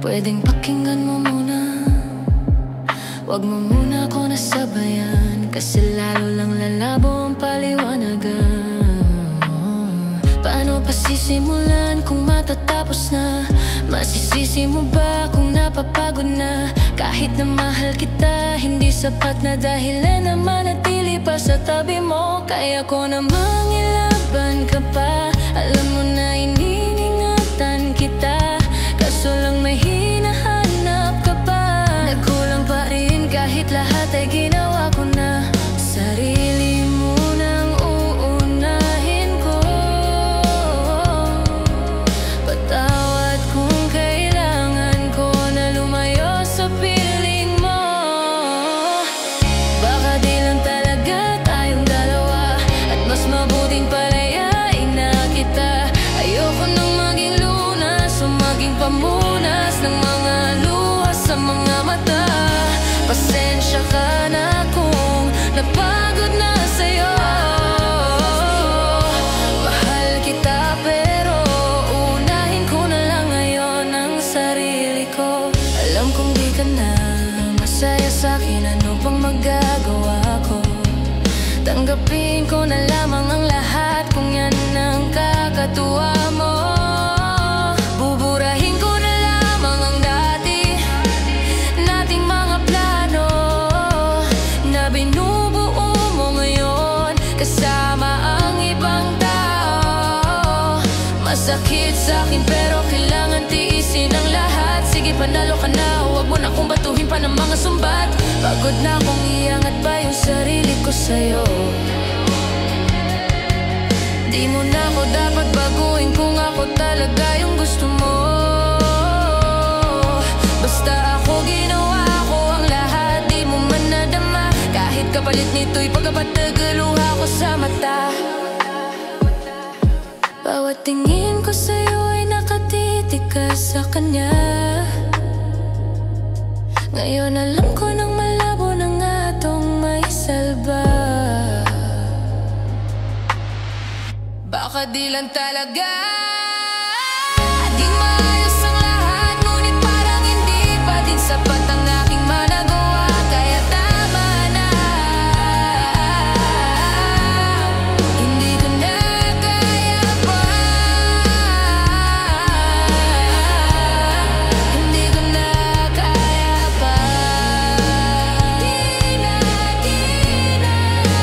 Pwedeng pakinggan mo muna, wag mo muna ako nasabayan, kasi lalo lang lalabo ang paliwanagan. Paano pa sisimulan kung matatapos na? Masisisi mo ba kung napapagod na? Kahit na mahal kita, hindi sapat na dahilan na manatili pa sa tabi mo. Kaya ko namang ilaban ka pa, alam mo na iniingatan kita, kaso lang may hinahanap ka pa. Nagkulang pa rin kahit lahat ay ginawa ko na. Sarili mo nang uunahin ko, patawad kung kailangan ko na lumayo sa piling mo. Baka di lang talaga tayong dalawa, at mas mabuting palayain na kita. Ayoko nang maging lunas o maging pamunas ng mga luha sa mga mata. Pasensya ka na kung napagod na sa'yo. Mahal kita pero unahin ko na lang ngayon ang sarili ko. Alam kong di ka na masaya sa'kin, ano bang magagawa ko? Tanggapin ko na lamang ang lahat kung yan ang kakatuwa mo. Buburahin ko na lamang ang dati nating mga plano na binubuo mo ngayon kasama ang ibang tao. Masakit sa'kin pero kailangan tiisin ang lahat. Sige, panalo ka na, huwag mo na akong batuhin pa ng mga sumbat. Pagod na akong iangat pa yung sarili ko sa'yo. Di mo na ako dapat baguhin kung ako talaga yung gusto mo. Basta ako ginawa ko ang lahat, di mo man nadama. Kahit kapalit nito'y pagkapatagal luha ko sa mata. Bawat tingin ko sa'yo ay nakatitig ka sa kanya. Ngayon alam ko nang malabo na nga tong may salba. Baka di lang talaga ating maayos ang lahat, ngunit parang hindi pa din sapat ang aking managawa. Kaya tama na, hindi ko na kaya pa, hindi ko na kaya pa,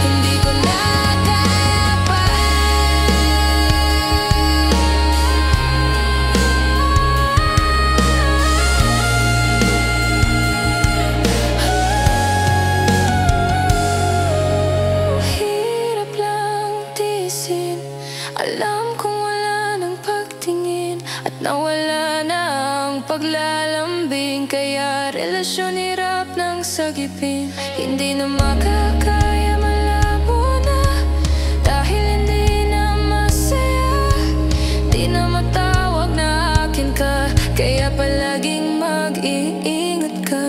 hindi ko na kaya pa. Hirap lang tiisin, alam kong wala nang pagtingin at nawala na ang paglalambing. Kaya relasyon hirap ng sagipin, hindi na makakaya, malabo na dahil hindi na masaya. Di na matawag na akin ka, kaya palaging mag-iingat ka.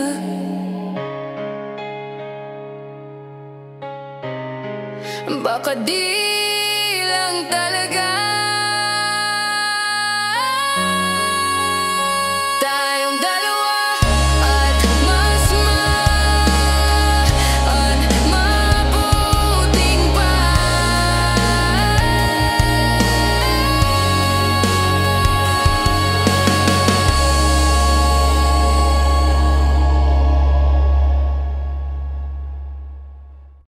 Baka di lang talaga